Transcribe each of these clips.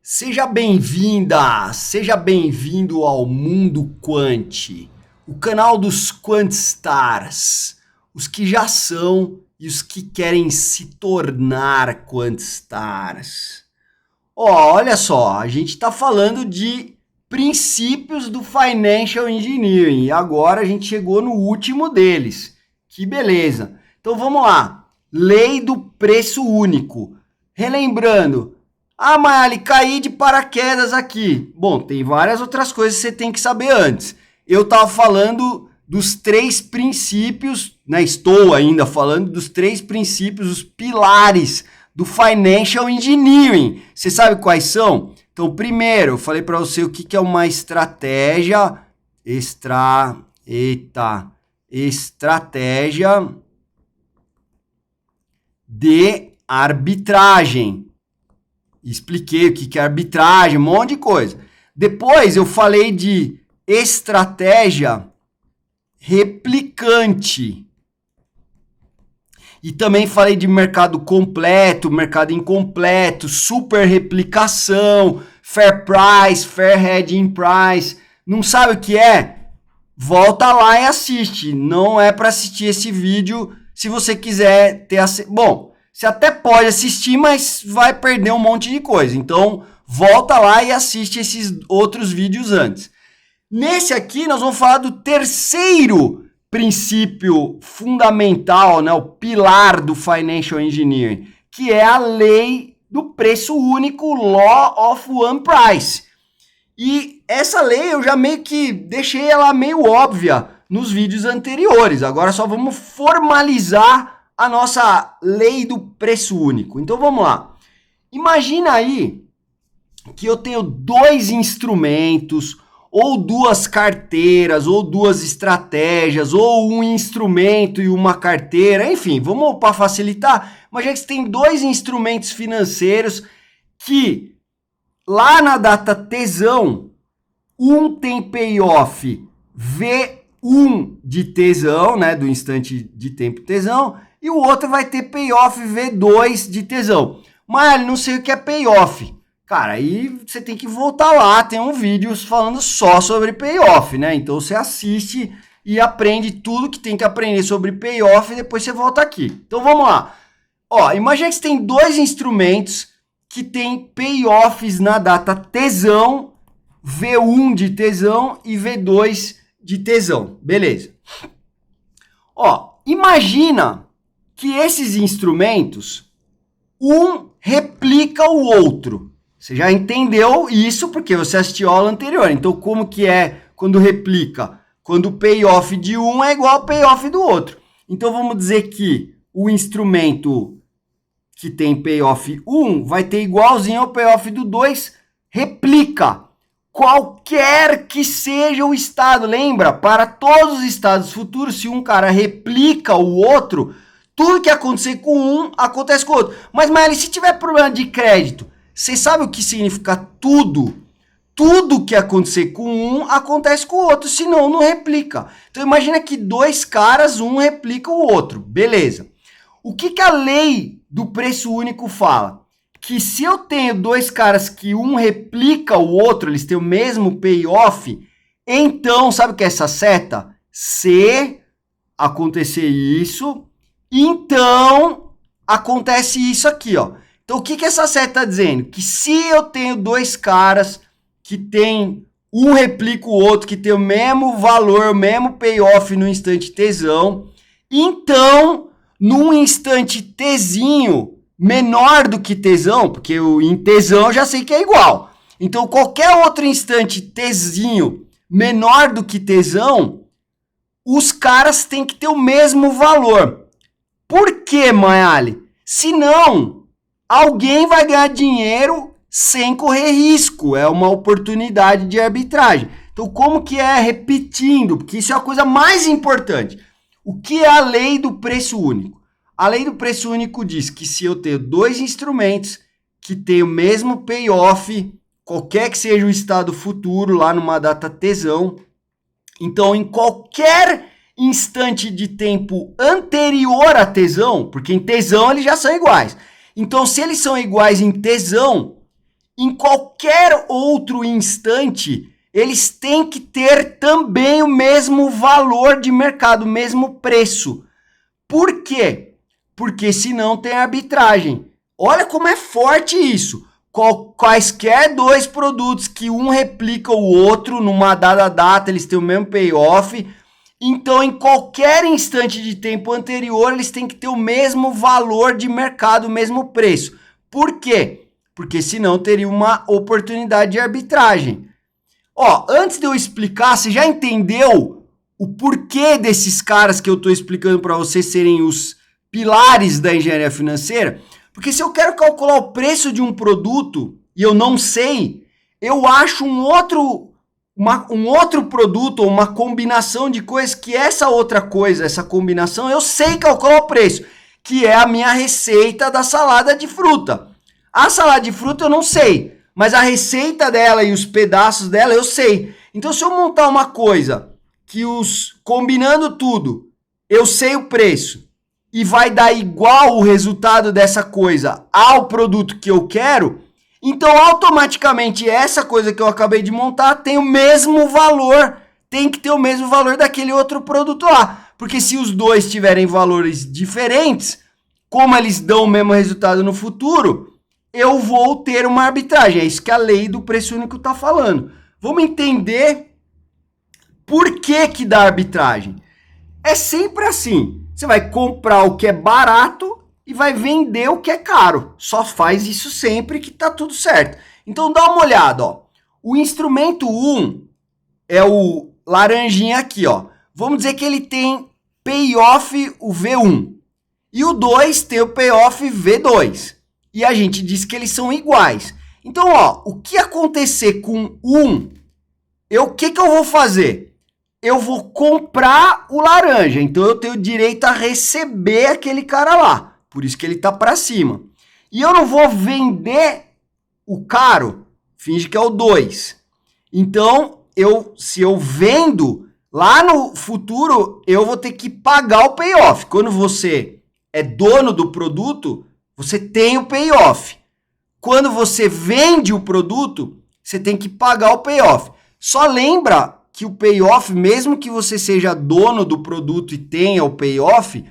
Seja bem-vinda, seja bem-vindo ao Mundo Quant, o canal dos Quantstars, os que já são e os que querem se tornar Quantstars. Olha só, a gente está falando de princípios do Financial Engineering e agora a gente chegou no último deles. Que beleza! Então vamos lá, Lei do Preço Único. Relembrando, Maeli, caí de paraquedas aqui. Bom, tem várias outras coisas que você tem que saber antes. Eu estava falando dos 3 princípios, né? Estou ainda falando dos 3 princípios, os pilares do Financial Engineering. Você sabe quais são? Então, primeiro, eu falei para você o que é uma estratégia. Estratégia de arbitragem. Expliquei o que é arbitragem, um monte de coisa. Depois eu falei de estratégia replicante. E também falei de mercado completo, mercado incompleto, super replicação, fair price, fair hedging price. Não sabe o que é? Volta lá e assiste. Não é para assistir esse vídeo se você quiser ter Bom, você até pode assistir, mas vai perder um monte de coisa. Então, volta lá e assiste esses outros vídeos antes. Nesse aqui, nós vamos falar do terceiro princípio fundamental, né, o pilar do Financial Engineering, que é a lei do preço único, Law of One Price. E essa lei eu já meio que deixei ela meio óbvia nos vídeos anteriores. Agora só vamos formalizar a nossa lei do preço único. Então vamos lá. Imagina aí que eu tenho 2 instrumentos, ou 2 carteiras, ou 2 estratégias, ou um instrumento e uma carteira, enfim, vamos para facilitar. Imagina que você tem 2 instrumentos financeiros que lá na data tesão, um tem payoff V1 de tesão, né, do instante de tempo tesão, e o outro vai ter payoff V2 de tesão. Mas não sei o que é payoff. Cara, aí você tem que voltar lá, tem um vídeo falando só sobre payoff, né? Então você assiste e aprende tudo que tem que aprender sobre payoff e depois você volta aqui. Então vamos lá. Imagina que você tem 2 instrumentos que tem payoffs na data tesão, V1 de tesão e V2 de tesão. Beleza. Imagina que esses instrumentos, um replica o outro. Você já entendeu isso porque você assistiu a aula anterior. Então, como que é quando replica? Quando o payoff de um é igual ao payoff do outro. Então, vamos dizer que o instrumento que tem payoff 1 vai ter igualzinho ao payoff do 2, replica. Qualquer que seja o estado. Lembra? Para todos os estados futuros, se um cara replica o outro, tudo que acontecer com um, acontece com o outro. Mas, Maeli, se tiver problema de crédito, você sabe o que significa tudo? Tudo que acontecer com um, acontece com o outro, senão não replica. Então, imagina que 2 caras, um replica o outro. Beleza. O que a lei do preço único fala? Que se eu tenho 2 caras que um replica o outro, eles têm o mesmo payoff, então, sabe o que é essa seta? Se acontecer isso, então acontece isso aqui, ó. Então, o que essa seta está dizendo? Que se eu tenho 2 caras que tem um replica o outro, que tem o mesmo valor, o mesmo payoff no instante tesão, então, num instante tezinho menor do que tesão, porque em tesão eu já sei que é igual. Então, qualquer outro instante tezinho menor do que tesão, os caras têm que ter o mesmo valor. Por quê, Maeli? Senão, alguém vai ganhar dinheiro sem correr risco. É uma oportunidade de arbitragem. Então, como que é? Repetindo, porque isso é a coisa mais importante. O que é a lei do preço único? A lei do preço único diz que se eu tenho 2 instrumentos que têm o mesmo payoff, qualquer que seja o estado futuro, lá numa data tesão, então em qualquer instante de tempo anterior a tesão, porque em tesão eles já são iguais. Então, se eles são iguais em tesão, em qualquer outro instante, eles têm que ter também o mesmo valor de mercado, o mesmo preço. Por quê? Porque senão tem arbitragem. Olha como é forte isso. Quaisquer dois produtos que um replica o outro numa dada data, eles têm o mesmo payoff. Então, em qualquer instante de tempo anterior, eles têm que ter o mesmo valor de mercado, o mesmo preço. Por quê? Porque senão teria uma oportunidade de arbitragem. Ó, antes de eu explicar, você já entendeu o porquê desses caras que eu estou explicando para vocês serem os pilares da engenharia financeira? Porque se eu quero calcular o preço de um produto e eu não sei, eu acho um outro produto ou uma combinação de coisas que essa outra coisa, essa combinação, eu sei calcular o preço, que é a minha receita da salada de fruta. A salada de fruta eu não sei, mas a receita dela e os pedaços dela eu sei. Então, se eu montar uma coisa que combinando tudo, eu sei o preço e vai dar igual o resultado dessa coisa ao produto que eu quero, então automaticamente essa coisa que eu acabei de montar tem o mesmo valor, tem que ter o mesmo valor daquele outro produto lá. Porque se os dois tiverem valores diferentes, como eles dão o mesmo resultado no futuro, eu vou ter uma arbitragem. É isso que a lei do preço único está falando. Vamos entender por que dá arbitragem. É sempre assim. Você vai comprar o que é barato e vai vender o que é caro. Só faz isso sempre que tá tudo certo. Então dá uma olhada, ó. O instrumento 1 é o laranjinha aqui, ó. Vamos dizer que ele tem payoff o V1 e o 2 tem o payoff V2. E a gente diz que eles são iguais. Então, ó, o que acontecer com 1, o que eu vou fazer? Eu vou comprar o laranja, então eu tenho direito a receber aquele cara lá, por isso que ele tá para cima. E eu não vou vender o caro, finge que é o 2. Então, se eu vendo, lá no futuro, eu vou ter que pagar o payoff. Quando você é dono do produto, você tem o payoff. Quando você vende o produto, você tem que pagar o payoff. Só lembra que o payoff, mesmo que você seja dono do produto e tenha o payoff,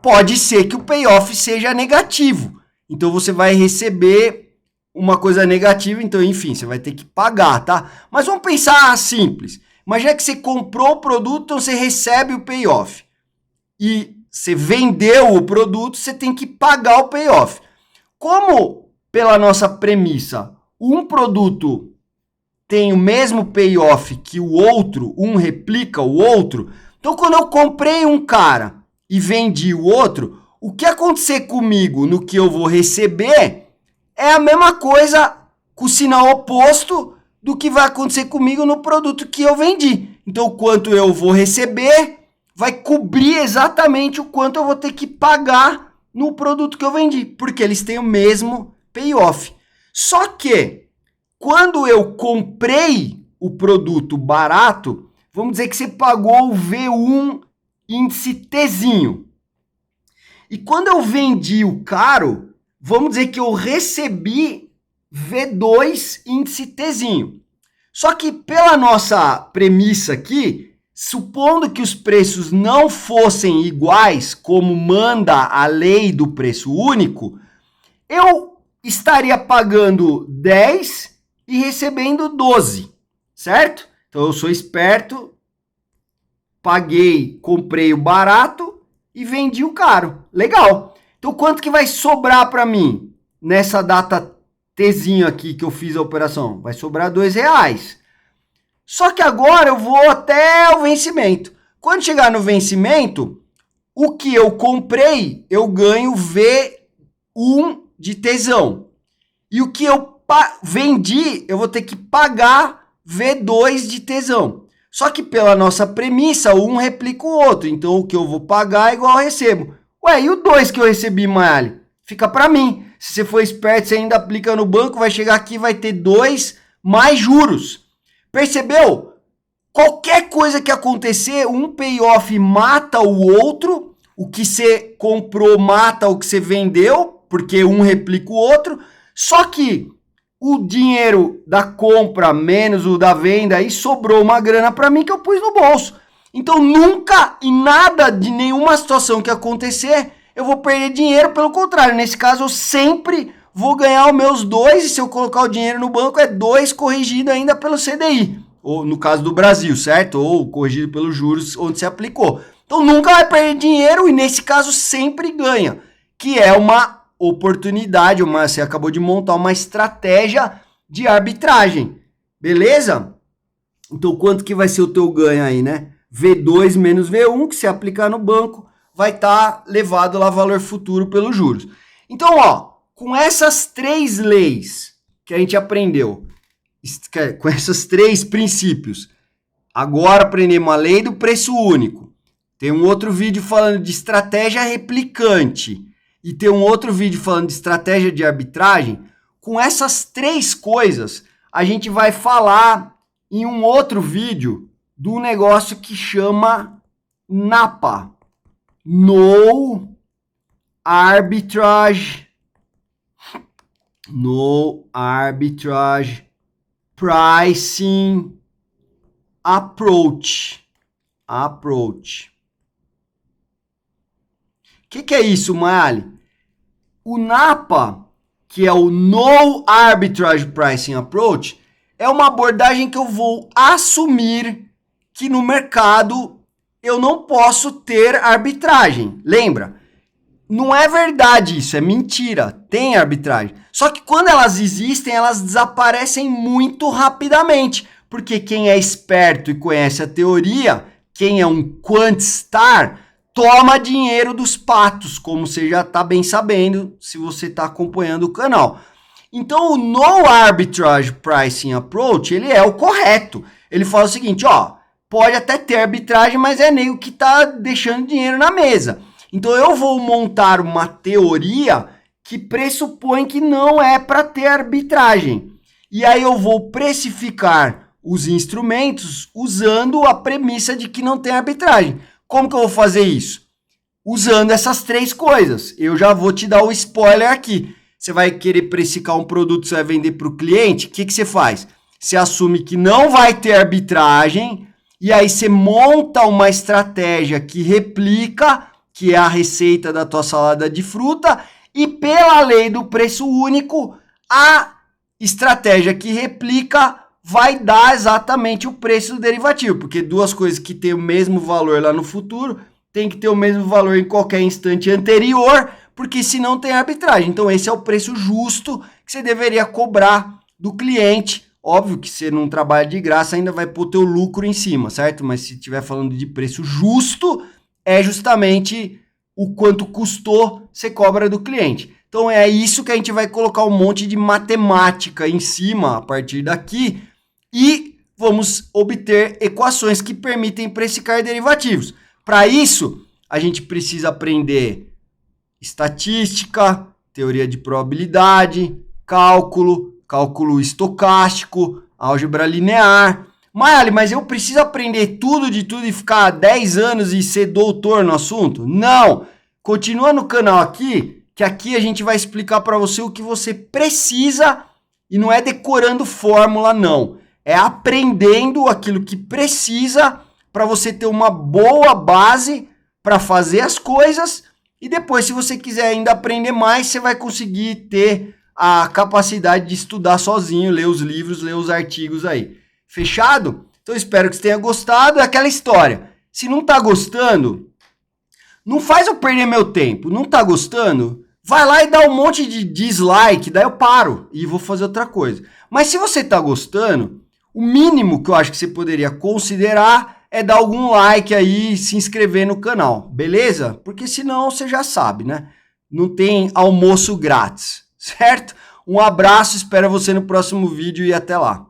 pode ser que o payoff seja negativo. Então você vai receber uma coisa negativa, então enfim, você vai ter que pagar, tá? Mas vamos pensar simples. Imagina que você comprou o produto, então você recebe o payoff. E você vendeu o produto, você tem que pagar o payoff. Como, pela nossa premissa, um produto tem o mesmo payoff que o outro, um replica o outro, então quando eu comprei um cara e vendi o outro, o que acontecer comigo no que eu vou receber é a mesma coisa com o sinal oposto do que vai acontecer comigo no produto que eu vendi. Então o quanto eu vou receber vai cobrir exatamente o quanto eu vou ter que pagar no produto que eu vendi, porque eles têm o mesmo payoff. Só que quando eu comprei o produto barato, vamos dizer que você pagou o V1 índice Tzinho. E quando eu vendi o caro, vamos dizer que eu recebi V2 índice Tzinho. Só que pela nossa premissa aqui, supondo que os preços não fossem iguais, como manda a lei do preço único, eu estaria pagando 10 e recebendo 12, certo? Então eu sou esperto, comprei o barato e vendi o caro. Legal. Então quanto que vai sobrar para mim nessa data Tzinho aqui que eu fiz a operação? Vai sobrar R$2. Só que agora eu vou até o vencimento. Quando chegar no vencimento, o que eu comprei, eu ganho V1 de tesão. E o que eu vendi, eu vou ter que pagar V2 de tesão. Só que pela nossa premissa, um replica o outro. Então o que eu vou pagar é igual eu recebo. Ué, e o 2 que eu recebi, Maali? Fica para mim. Se você for esperto, você ainda aplica no banco, vai chegar aqui, vai ter 2 mais juros. Percebeu? Qualquer coisa que acontecer, um payoff mata o outro. O que você comprou mata o que você vendeu, porque um replica o outro. Só que o dinheiro da compra menos o da venda e sobrou uma grana para mim que eu pus no bolso. Então nunca, em nada de nenhuma situação que acontecer, eu vou perder dinheiro. Pelo contrário, nesse caso eu sempre vou ganhar os meus 2, e se eu colocar o dinheiro no banco é 2 corrigido ainda pelo CDI, ou no caso do Brasil, certo? Ou corrigido pelos juros onde se aplicou. Então nunca vai perder dinheiro e nesse caso sempre ganha, que é uma oportunidade, você acabou de montar uma estratégia de arbitragem, beleza? Então quanto que vai ser o teu ganho aí, né? V2 menos V1, que se aplicar no banco, vai estar levado lá valor futuro pelos juros. Então, ó, com essas 3 leis que a gente aprendeu, com esses 3 princípios, agora aprendemos a lei do preço único. Tem um outro vídeo falando de estratégia replicante e tem um outro vídeo falando de estratégia de arbitragem. Com essas 3 coisas, a gente vai falar em um outro vídeo do negócio que chama NAPA, No Arbitrage Pricing Approach. O que é isso, Maali? O NAPA, que é o No Arbitrage Pricing Approach, é uma abordagem que eu vou assumir que no mercado eu não posso ter arbitragem. Lembra? Não é verdade isso, é mentira. Tem arbitragem. Só que quando elas existem, elas desaparecem muito rapidamente. Porque quem é esperto e conhece a teoria, quem é um quantstar, toma dinheiro dos patos, como você já está bem sabendo se você está acompanhando o canal. Então o No Arbitrage Pricing Approach, ele é o correto. Ele fala o seguinte, ó, pode até ter arbitragem, mas é nego que está deixando dinheiro na mesa. Então eu vou montar uma teoria que pressupõe que não é para ter arbitragem. E aí eu vou precificar os instrumentos usando a premissa de que não tem arbitragem. Como que eu vou fazer isso? Usando essas 3 coisas. Eu já vou te dar o spoiler aqui. Você vai querer precificar um produto que você vai vender para o cliente, o que você faz? Você assume que não vai ter arbitragem e aí você monta uma estratégia que replica, que é a receita da tua salada de fruta, e pela lei do preço único, a estratégia que replica vai dar exatamente o preço do derivativo, porque 2 coisas que têm o mesmo valor lá no futuro tem que ter o mesmo valor em qualquer instante anterior, porque senão tem arbitragem. Então esse é o preço justo que você deveria cobrar do cliente. Óbvio que você não trabalha de graça, ainda vai pôr teu lucro em cima, certo? Mas se estiver falando de preço justo, é justamente o quanto custou, você cobra do cliente. Então é isso que a gente vai colocar um monte de matemática em cima a partir daqui e vamos obter equações que permitem precificar derivativos. Para isso, a gente precisa aprender estatística, teoria de probabilidade, cálculo estocástico, álgebra linear. Mas eu preciso aprender tudo de tudo e ficar 10 anos e ser doutor no assunto? Não! Continua no canal aqui, que aqui a gente vai explicar para você o que você precisa e não é decorando fórmula, não. É aprendendo aquilo que precisa para você ter uma boa base para fazer as coisas e depois, se você quiser ainda aprender mais, você vai conseguir ter a capacidade de estudar sozinho, ler os livros, ler os artigos aí. Fechado? Então espero que você tenha gostado. É aquela história. Se não tá gostando, não faz eu perder meu tempo. Não tá gostando? Vai lá e dá um monte de dislike, daí eu paro e vou fazer outra coisa. Mas se você tá gostando, o mínimo que eu acho que você poderia considerar é dar algum like aí e se inscrever no canal, beleza? Porque senão você já sabe, né? Não tem almoço grátis, certo? Um abraço, espero você no próximo vídeo e até lá.